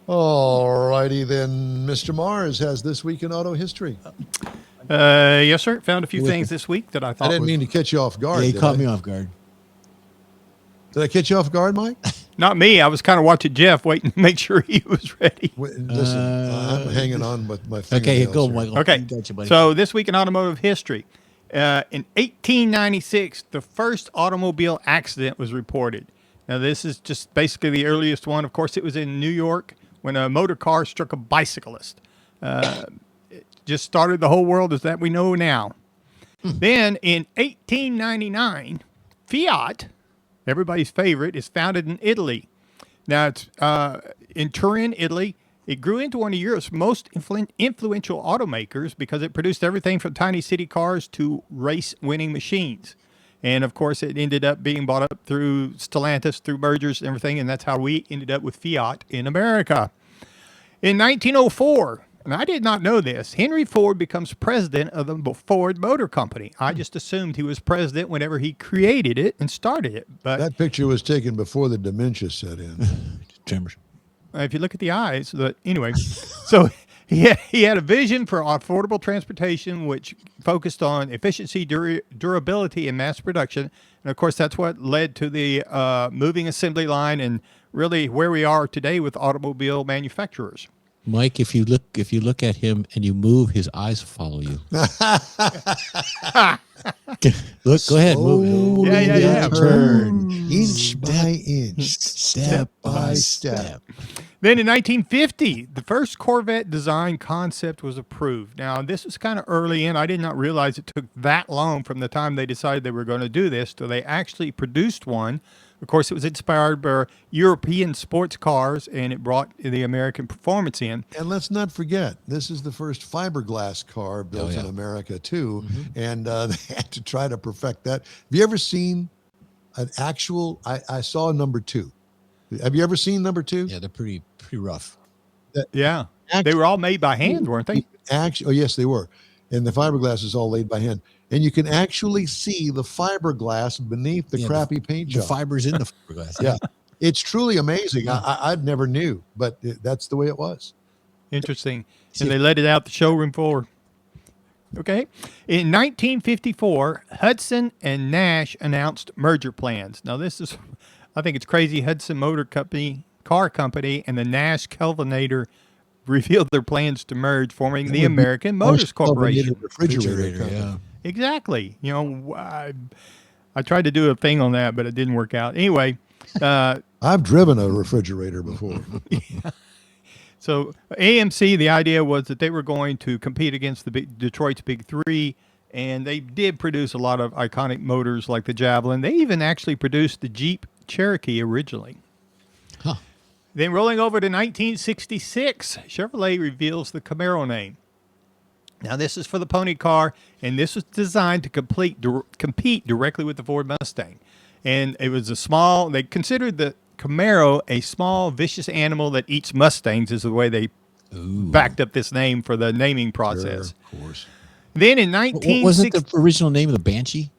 All righty then, Mr. Mars has This Week in Auto History. Yes, sir. Found a few things this week that I thought I didn't mean to catch you off guard. Yeah, he did caught I? me off guard. Did I catch you off guard, Mike? Not me. I was kind of watching Jeff, waiting to make sure he was ready. Listen, I'm hanging on with my fingernails. Okay, go, here. Michael. Okay. Gotcha, buddy. So this week in automotive history, in 1896, the first automobile accident was reported. Now, this is just basically the earliest one. Of course, it was in New York when a motor car struck a bicyclist. It just started the whole world as that we know now. Then in 1899, Fiat, everybody's favorite, is founded in Italy. Now, it's in Turin, Italy. It grew into one of Europe's most influential automakers because it produced everything from tiny city cars to race-winning machines. And, of course, it ended up being bought up through Stellantis, through mergers and everything, and that's how we ended up with Fiat in America. In 1904, and I did not know this, Henry Ford becomes president of the Ford Motor Company. I just assumed he was president whenever he created it and started it. But That picture was taken before the dementia set in. Tremors. if you look at the eyes, but anyway, so he had a vision for affordable transportation, which focused on efficiency, durability, and mass production. And of course, that's what led to the moving assembly line and really where we are today with automobile manufacturers. Mike, if you look at him and you move, his eyes follow you. Look, go ahead, move. Yeah. Turn Inch by inch, step by step. Then in 1950, the first Corvette design concept was approved. Now, this was kind of early in. I did not realize it took that long from the time they decided they were going to do this till they actually produced one. Of course, it was inspired by European sports cars, and it brought the American performance in. And let's not forget, this is the first fiberglass car built in America, too. And they had to try to perfect that. Have you ever seen an actual, I saw number 2. Have you ever seen number 2? Yeah, they're pretty rough. Yeah. They were all made by hand, weren't they? Actually, oh, yes, they were. And the fiberglass is all laid by hand. And you can actually see the fiberglass beneath the crappy paint The job. fibers in the fiberglass. Yeah. It's truly amazing. I never knew, but that's the way it was. Interesting. And they let it out the showroom floor. Okay. In 1954, Hudson and Nash announced merger plans. Now, this is, I think it's crazy. Hudson Motor Company, car company, and the Nash Kelvinator revealed their plans to merge, forming the American Motors Corporation. Refrigerator company. Yeah. Exactly. You know, I tried to do a thing on that, but it didn't work out. Anyway. I've driven a refrigerator before. So AMC, the idea was that they were going to compete against the Detroit's Big Three, and they did produce a lot of iconic motors like the Javelin. They even actually produced the Jeep Cherokee originally. Huh. Then rolling over to 1966, Chevrolet reveals the Camaro name. Now, this is for the pony car, and this was designed to compete directly with the Ford Mustang. And it was they considered the Camaro a small, vicious animal that eats Mustangs, is the way they backed up this name for the naming process. Sure, of course. Then in 1960... Wasn't the original name of the Banshee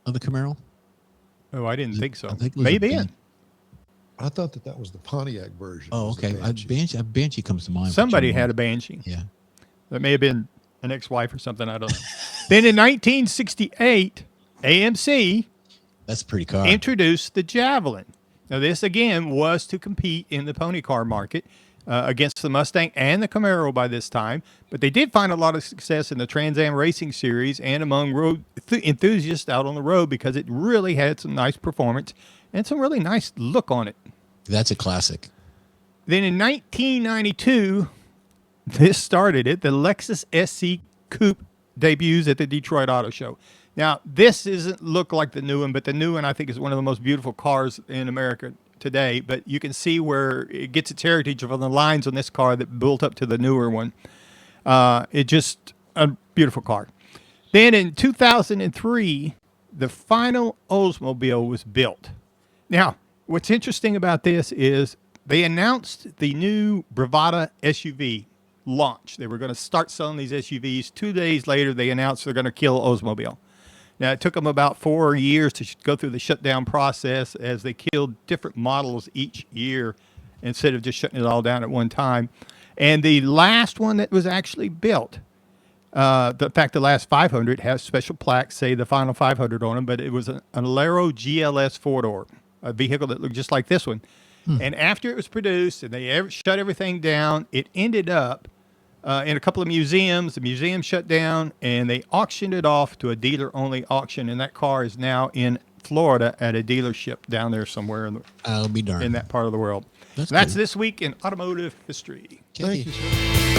of the Camaro? Oh, I didn't think so. I think it was Maybe. I thought that was the Pontiac version. Oh, was the okay. Banshee. A Banshee comes to mind. Somebody had a Banshee. Yeah. That may have been an ex-wife or something. I don't know. Then in 1968, AMC... That's a pretty car. introduced the Javelin. Now, this, again, was to compete in the pony car market against the Mustang and the Camaro by this time. But they did find a lot of success in the Trans Am Racing Series and among road enthusiasts out on the road because it really had some nice performance and some really nice look on it. That's a classic. Then in 1992, this started it. The Lexus SC Coupe debuts at the Detroit Auto Show. Now, this doesn't look like the new one, but the new one, I think, is one of the most beautiful cars in America today. But you can see where it gets its heritage from the lines on this car that built up to the newer one. It's just a beautiful car. Then in 2003, the Final Oldsmobile was built. Now, what's interesting about this is they announced the new Bravada SUV launch. They were going to start selling these SUVs. 2 days later, they announced they're going to kill Oldsmobile. Now, it took them about 4 years to go through the shutdown process as they killed different models each year. instead of just shutting it all down at one time. And the last one that was actually built, the last 500 has special plaques, say the final 500 on them, but it was an Alero GLS 4-door, a vehicle that looked just like this one. And after it was produced and they shut everything down, it ended up in a couple of museums. The museum shut down, and they auctioned it off to a dealer-only auction, and that car is now in Florida at a dealership down there somewhere in, I'll be darned. in that part of the world. That's That's cool. this week in automotive history. Thank you, sir.